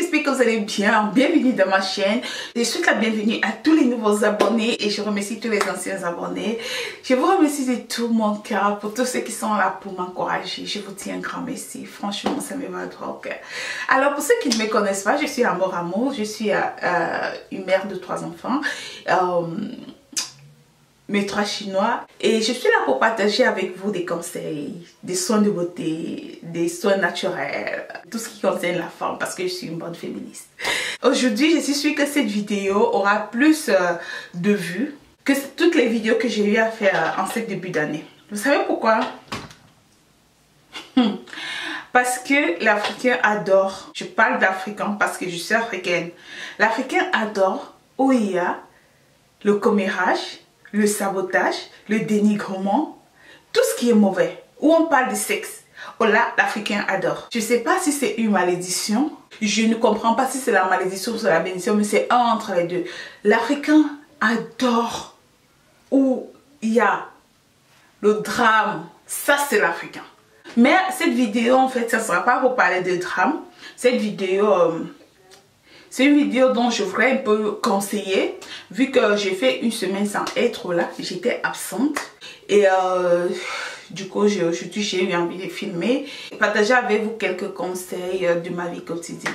j'espère que vous allez bien. Bienvenue dans ma chaîne. Je souhaite la bienvenue à tous les nouveaux abonnés et je remercie tous les anciens abonnés. Je vous remercie de tout mon cœur pour tous ceux qui sont là pour m'encourager. Je vous dis un grand merci. Franchement, ça me va droit au cœur. Alors, pour ceux qui ne me connaissent pas, je suis Amour Amour. Je suis une mère de 3 enfants. Mes 3 chinois, et je suis là pour partager avec vous des conseils, des soins de beauté, des soins naturels, tout ce qui concerne la femme, parce que je suis une bonne féministe. Aujourd'hui, je suis sûre que cette vidéo aura plus de vues que toutes les vidéos que j'ai eu à faire en ce début d'année. Vous savez pourquoi? Parce que l'Africain adore, je parle d'Africain parce que je suis africaine, l'Africain adore où il y a le commérage, le sabotage, le dénigrement, tout ce qui est mauvais, où on parle de sexe. Oh là, l'Africain adore. Je ne sais pas si c'est une malédiction, je ne comprends pas si c'est la malédiction ou c'est la bénédiction, mais c'est un entre les deux. L'Africain adore où il y a le drame, ça c'est l'Africain. Mais cette vidéo en fait, ça ne sera pas pour parler de drame. Cette vidéo... c'est une vidéo dont je voudrais un peu conseiller, vu que j'ai fait une semaine sans être là, j'étais absente. Et du coup, aujourd'hui, j'ai eu envie de filmer et partager avec vous quelques conseils de ma vie quotidienne.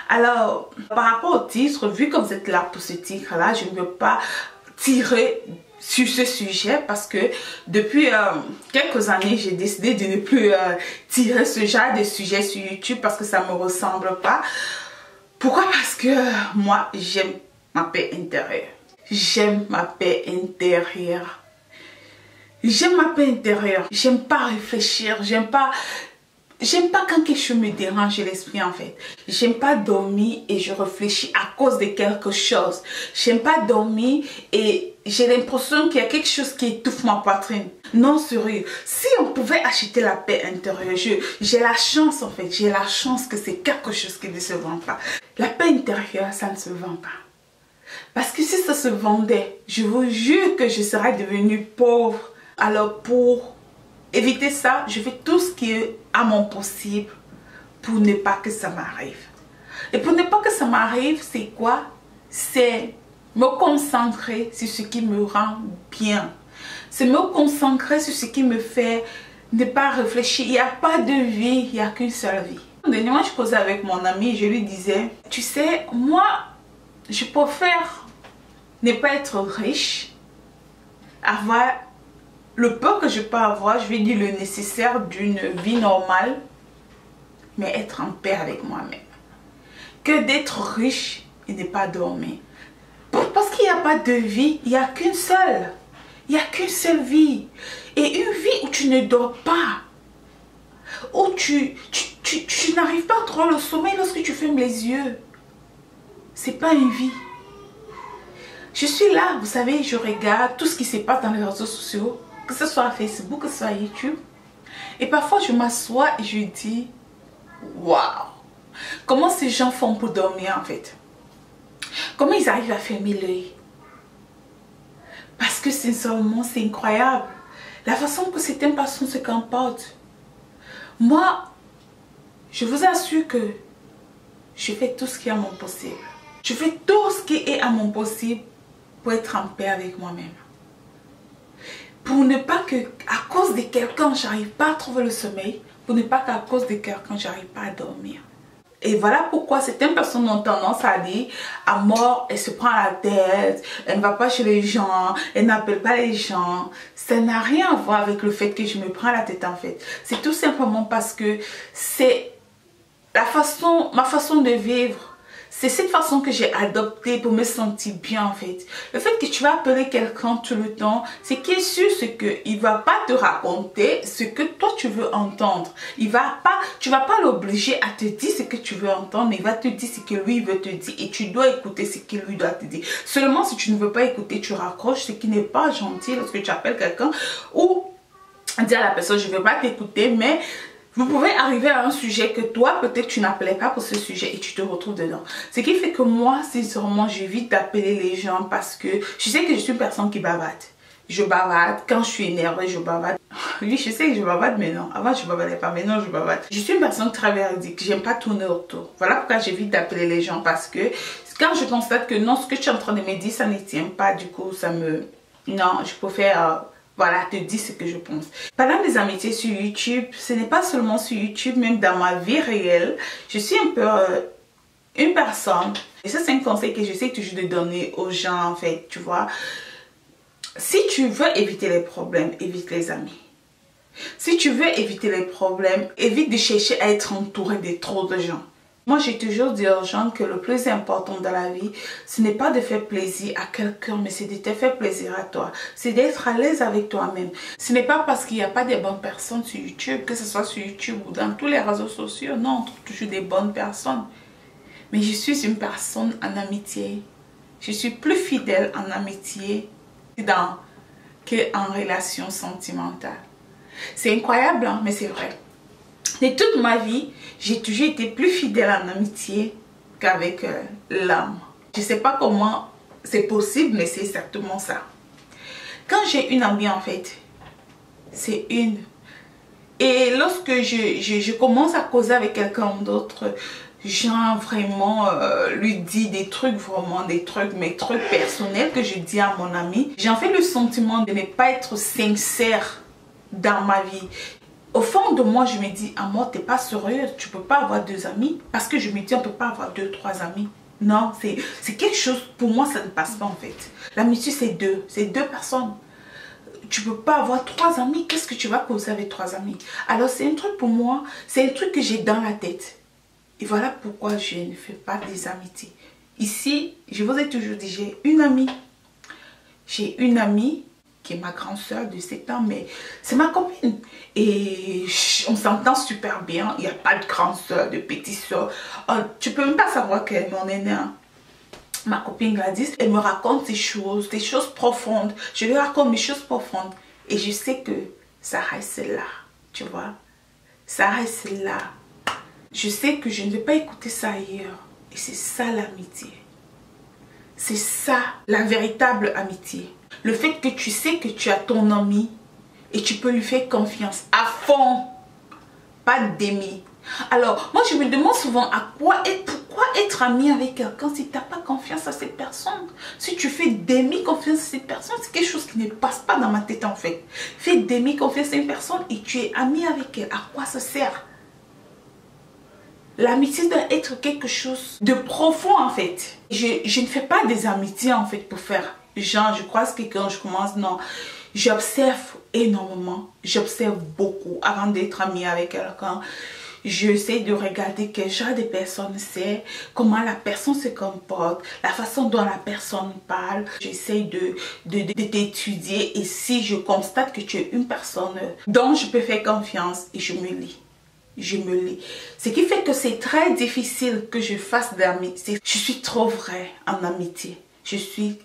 Alors, par rapport au titre, vu que vous êtes là pour ce titre-là, je ne veux pas tirer sur ce sujet parce que depuis quelques années, j'ai décidé de ne plus tirer ce genre de sujet sur YouTube parce que ça ne me ressemble pas. Pourquoi? Parce que moi, j'aime ma paix intérieure. J'aime ma paix intérieure. J'aime ma paix intérieure. J'aime pas réfléchir. J'aime pas quand quelque chose me dérange l'esprit en fait. J'aime pas dormir et je réfléchis à cause de quelque chose. J'aime pas dormir et j'ai l'impression qu'il y a quelque chose qui étouffe ma poitrine. Non, sérieux. Si on pouvait acheter la paix intérieure, j'ai la chance en fait. J'ai la chance que c'est quelque chose qui ne se vend pas. La paix intérieure, ça ne se vend pas. Parce que si ça se vendait, je vous jure que je serais devenue pauvre. Alors pour éviter ça, je fais tout ce qui est à mon possible pour ne pas que ça m'arrive. Et pour ne pas que ça m'arrive, c'est quoi? C'est me concentrer sur ce qui me rend bien. C'est me concentrer sur ce qui me fait ne pas réfléchir. Il n'y a pas de vie, il n'y a qu'une seule vie. Dernièrement, je causais avec mon ami et je lui disais, tu sais, moi, je préfère ne pas être riche, avoir le peu que je peux avoir, je vais dire le nécessaire d'une vie normale, mais être en paix avec moi-même, que d'être riche et ne pas dormir. Parce qu'il n'y a pas de vie, il n'y a qu'une seule. Il n'y a qu'une seule vie. Et une vie où tu ne dors pas, où tu n'arrives pas à trouver le sommeil lorsque tu fermes les yeux. C'est pas une vie. Je suis là, vous savez, je regarde tout ce qui se passe dans les réseaux sociaux, que ce soit Facebook, que ce soit YouTube. Et parfois, je m'assois et je dis, waouh, comment ces gens font pour dormir en fait? Comment ils arrivent à fermer l'œil? Parce que sincèrement, c'est incroyable. La façon que certaines personnes se comportent. Moi, je vous assure que je fais tout ce qui est à mon possible. Je fais tout ce qui est à mon possible pour être en paix avec moi-même. Pour ne pas que, à cause de quelqu'un, j'arrive pas à trouver le sommeil. Pour ne pas qu'à cause de quelqu'un, j'arrive pas à dormir. Et voilà pourquoi certaines personnes ont tendance à dire à mort, elle se prend la tête, elle ne va pas chez les gens, elle n'appelle pas les gens. Ça n'a rien à voir avec le fait que je me prends la tête en fait. C'est tout simplement parce que c'est ma façon de vivre. C'est cette façon que j'ai adoptée pour me sentir bien en fait. Le fait que tu vas appeler quelqu'un tout le temps, c'est qu'il est sûr qu'il ne va pas te raconter ce que toi tu veux entendre. Tu vas pas l'obliger à te dire ce que tu veux entendre, mais il va te dire ce que lui veut te dire. Et tu dois écouter ce qu'il lui doit te dire. Seulement si tu ne veux pas écouter, tu raccroches, ce qui n'est pas gentil lorsque tu appelles quelqu'un. Ou dire à la personne, je ne veux pas t'écouter, mais... vous pouvez arriver à un sujet que toi, peut-être tu n'appelais pas pour ce sujet et tu te retrouves dedans. Ce qui fait que moi, sincèrement, j'évite d'appeler les gens parce que je sais que je suis une personne qui bavarde. Je bavarde, quand je suis énervée, je bavarde. Oui, je sais que je bavarde maintenant. Avant, je bavardais pas. Maintenant, je bavarde. Je suis une personne très véridique. J'aime pas tourner autour. Voilà pourquoi j'évite d'appeler les gens. Parce que quand je constate que non, ce que tu es en train de me dire, ça ne tient pas. Du coup, ça me... Non, je préfère... voilà, te dire ce que je pense. Parlant des amitiés sur YouTube, ce n'est pas seulement sur YouTube, même dans ma vie réelle. Je suis un peu une personne. Et ça, c'est un conseil que j'essaie toujours de donner aux gens, en fait, tu vois. Si tu veux éviter les problèmes, évite les amis. Si tu veux éviter les problèmes, évite de chercher à être entouré de trop de gens. Moi, j'ai toujours dit aux gens que le plus important dans la vie, ce n'est pas de faire plaisir à quelqu'un, mais c'est de te faire plaisir à toi. C'est d'être à l'aise avec toi-même. Ce n'est pas parce qu'il n'y a pas de bonnes personnes sur YouTube, que ce soit sur YouTube ou dans tous les réseaux sociaux. Non, on trouve toujours des bonnes personnes. Mais je suis une personne en amitié. Je suis plus fidèle en amitié qu'en relation sentimentale. C'est incroyable, hein, mais c'est vrai. De toute ma vie, j'ai toujours été plus fidèle en amitié qu'avec l'homme. Je ne sais pas comment c'est possible, mais c'est exactement ça. Quand j'ai une amie, en fait, c'est une. Et lorsque je commence à causer avec quelqu'un d'autre, genre vraiment lui dit des trucs, vraiment des trucs, mes trucs personnels que je dis à mon ami, j'en fais le sentiment de ne pas être sincère dans ma vie. Au fond de moi, je me dis, Amor, t'es pas sérieuse, tu peux pas avoir deux amis. Parce que je me dis, on peut pas avoir deux, trois amis. Non, c'est quelque chose, pour moi, ça ne passe pas en fait. L'amitié, c'est deux personnes. Tu peux pas avoir trois amis, qu'est-ce que tu vas causer avec trois amis? Alors, c'est un truc pour moi, c'est un truc que j'ai dans la tête. Et voilà pourquoi je ne fais pas des amitiés. Ici, je vous ai toujours dit, j'ai une amie. J'ai une amie qui est ma grande soeur de 7 ans, mais c'est ma copine. Et on s'entend super bien. Il n'y a pas de grande soeur, de petite soeur. Tu peux même pas savoir qu'elle est mon aînée. Hein. Ma copine Gladys, elle me raconte des choses profondes. Je lui raconte mes choses profondes. Et je sais que ça reste là, tu vois. Ça reste là. Je sais que je ne vais pas écouter ça ailleurs. Et c'est ça l'amitié. C'est ça la véritable amitié. Le fait que tu sais que tu as ton ami et tu peux lui faire confiance à fond, pas demi. Alors, moi je me demande souvent pourquoi être ami avec quelqu'un si tu n'as pas confiance à cette personne. Si tu fais demi-confiance à cette personne, c'est quelque chose qui ne passe pas dans ma tête en fait. Fais demi-confiance à une personne et tu es ami avec elle. À quoi ça sert? L'amitié doit être quelque chose de profond en fait. Je ne fais pas des amitiés en fait pour faire genre, je crois que quand je commence, non. J'observe énormément, j'observe beaucoup avant d'être amie avec quelqu'un. J'essaie de regarder quel genre de personne c'est, comment la personne se comporte, la façon dont la personne parle. J'essaie de t'étudier et si je constate que tu es une personne dont je peux faire confiance et je me lie. Je me lis. Ce qui fait que c'est très difficile que je fasse d'amis. Je suis trop vraie en amitié. Je suis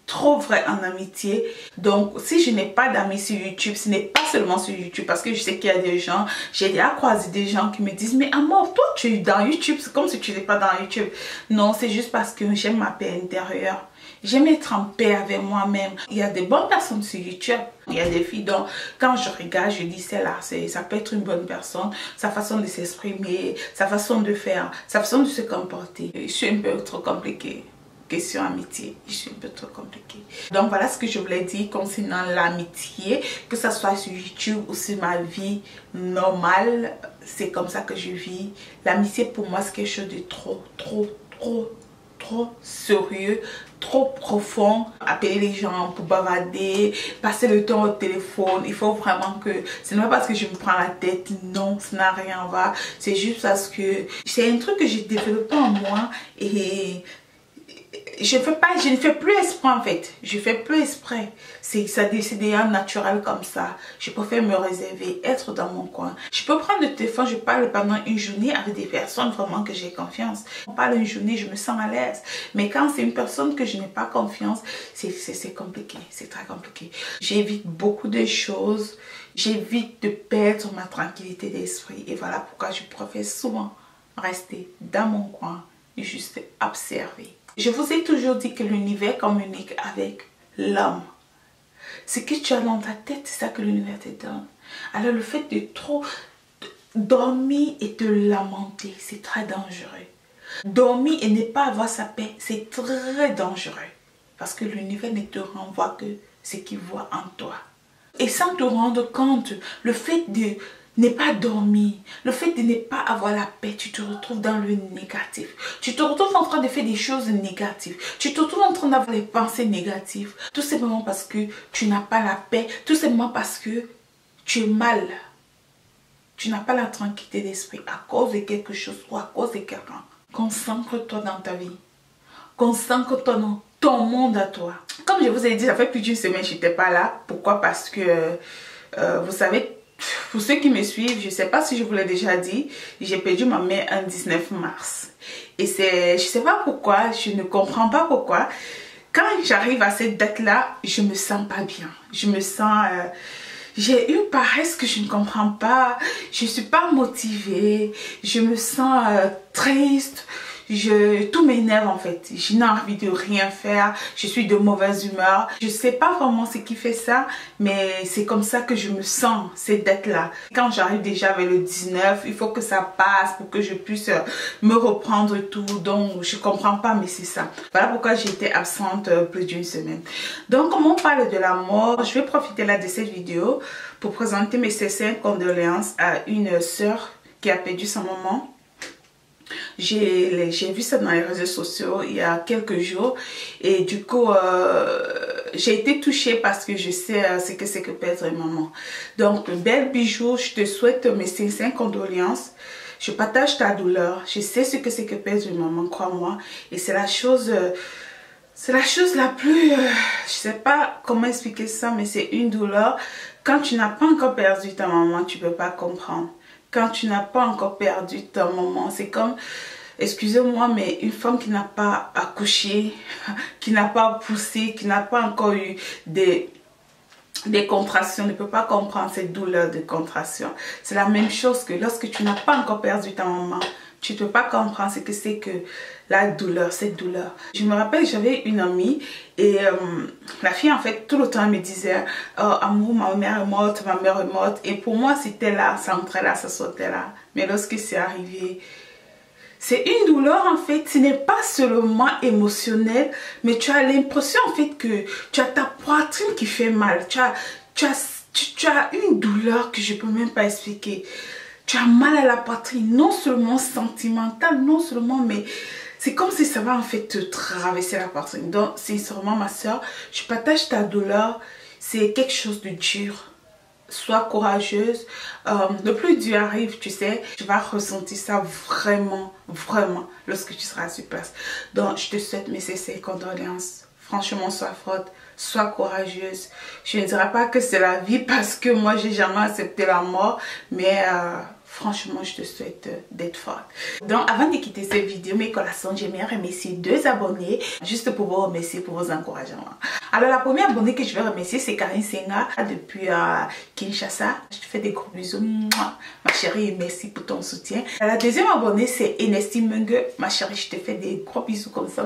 trop vrai en amitié. Donc si je n'ai pas d'amis sur YouTube, ce n'est pas seulement sur YouTube parce que je sais qu'il y a des gens, j'ai déjà croisé des gens qui me disent mais Amor, toi tu es dans YouTube, c'est comme si tu n'étais pas dans YouTube. Non, c'est juste parce que j'aime ma paix intérieure. J'aime être en paix avec moi-même. Il y a des bonnes personnes sur YouTube. Il y a des filles dont quand je regarde, je dis celle-là, ça peut être une bonne personne. Sa façon de s'exprimer, sa façon de faire, sa façon de se comporter. Je suis un peu trop compliquée. Question amitié, je suis un peu trop compliquée. Donc voilà ce que je voulais dire concernant l'amitié, que ce soit sur YouTube ou sur ma vie normale, c'est comme ça que je vis. L'amitié pour moi c'est quelque chose de trop sérieux, trop profond. Appeler les gens pour bavarder, passer le temps au téléphone, il faut vraiment que, ce n'est pas parce que je me prends la tête, non, ça n'a rien à voir, c'est juste parce que c'est un truc que j'ai développé en moi et je ne fais plus exprès en fait. Je fais plus exprès. C'est déjà naturel comme ça. Je préfère me réserver, être dans mon coin. Je peux prendre le téléphone, je parle pendant une journée avec des personnes vraiment que j'ai confiance. On parle une journée, je me sens à l'aise. Mais quand c'est une personne que je n'ai pas confiance, c'est compliqué. C'est très compliqué. J'évite beaucoup de choses. J'évite de perdre ma tranquillité d'esprit. Et voilà pourquoi je préfère souvent rester dans mon coin et juste observer. Je vous ai toujours dit que l'univers communique avec l'homme. Ce que tu as dans ta tête, c'est ça que l'univers te donne. Alors le fait de trop dormir et te lamenter, c'est très dangereux. Dormir et ne pas avoir sa paix, c'est très dangereux. Parce que l'univers ne te renvoie que ce qu'il voit en toi. Et sans te rendre compte, le fait de ne pas dormir, le fait de ne pas avoir la paix, tu te retrouves dans le négatif. Tu te retrouves en train de faire des choses négatives. Tu te retrouves en train d'avoir des pensées négatives. Tout simplement parce que tu n'as pas la paix. Tout simplement parce que tu es mal. Tu n'as pas la tranquillité d'esprit à cause de quelque chose ou à cause de quelqu'un. Concentre-toi dans ta vie. Concentre-toi dans ton monde à toi. Comme je vous ai dit, ça fait plus d'une semaine que je n'étais pas là. Pourquoi? Parce que, vous savez, pour ceux qui me suivent, je ne sais pas si je vous l'ai déjà dit, j'ai perdu ma mère un 19 mars. Et je ne sais pas pourquoi, je ne comprends pas pourquoi. Quand j'arrive à cette date-là, je ne me sens pas bien. Je me sens... j'ai une paresse que je ne comprends pas. Je ne suis pas motivée. Je me sens triste. Tout m'énerve en fait. Je n'ai envie de rien faire. Je suis de mauvaise humeur. Je ne sais pas vraiment ce qui fait ça, mais c'est comme ça que je me sens cette date-là. Quand j'arrive déjà vers le 19, il faut que ça passe pour que je puisse me reprendre et tout. Donc je ne comprends pas, mais c'est ça. Voilà pourquoi j'ai été absente plus d'une semaine. Donc comme on parle de la mort, je vais profiter là de cette vidéo pour présenter mes sincères condoléances à une sœur qui a perdu sa maman. J'ai vu ça dans les réseaux sociaux il y a quelques jours et du coup j'ai été touchée parce que je sais ce que c'est que perdre une maman. Donc belle Bijou, je te souhaite mes sincères condoléances. Je partage ta douleur. Je sais ce que c'est que perdre une maman, crois-moi. Et c'est la chose la plus... je sais pas comment expliquer ça, mais c'est une douleur. Quand tu n'as pas encore perdu ta maman, tu peux pas comprendre. Quand tu n'as pas encore perdu ta maman, c'est comme, excusez-moi, mais une femme qui n'a pas accouché, qui n'a pas poussé, qui n'a pas encore eu des contractions, ne peut pas comprendre cette douleur de contraction. C'est la même chose que lorsque tu n'as pas encore perdu ta maman, tu ne peux pas comprendre ce que c'est que la douleur, cette douleur. Je me rappelle, j'avais une amie et la fille en fait tout le temps me disait oh, amour, ma mère est morte, ma mère est morte. Et pour moi c'était là, ça entrait là, ça sortait là. Mais lorsque c'est arrivé, c'est une douleur en fait, ce n'est pas seulement émotionnel, mais tu as l'impression en fait que tu as ta poitrine qui fait mal. Tu as une douleur que je ne peux même pas expliquer. Tu as mal à la poitrine, non seulement sentimentale, non seulement, mais c'est comme si ça va en fait te traverser la poitrine. Donc, sincèrement, ma soeur, je partage ta douleur. C'est quelque chose de dur. Sois courageuse. Le plus dur arrive, tu sais, tu vas ressentir ça vraiment, vraiment lorsque tu seras sur place. Donc, je te souhaite mes sincères condoléances. Franchement, sois forte, sois courageuse. Je ne dirais pas que c'est la vie parce que moi, j'ai jamais accepté la mort, mais franchement, je te souhaite d'être forte. Donc, avant de quitter cette vidéo, mes collations, j'aimerais remercier 2 abonnés, juste pour vous remercier pour vos encouragements. Alors, la première abonnée que je vais remercier, c'est Karine Senga, depuis Kinshasa. Je te fais des gros bisous, ma chérie, merci pour ton soutien. La deuxième abonnée, c'est Enesti Mungue. Ma chérie, je te fais des gros bisous comme ça.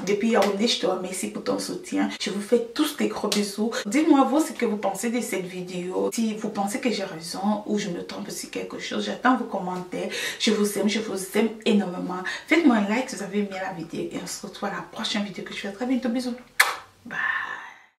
Depuis Yaoundé, je te remercie pour ton soutien. Je vous fais tous des gros bisous. Dites-moi vous ce que vous pensez de cette vidéo. Si vous pensez que j'ai raison ou je me trompe sur quelque chose, j'attends vos commentaires. Je vous aime énormément. Faites-moi un like si vous avez aimé la vidéo et on se retrouve à la prochaine vidéo que je fais très bientôt. Bisous. Bye.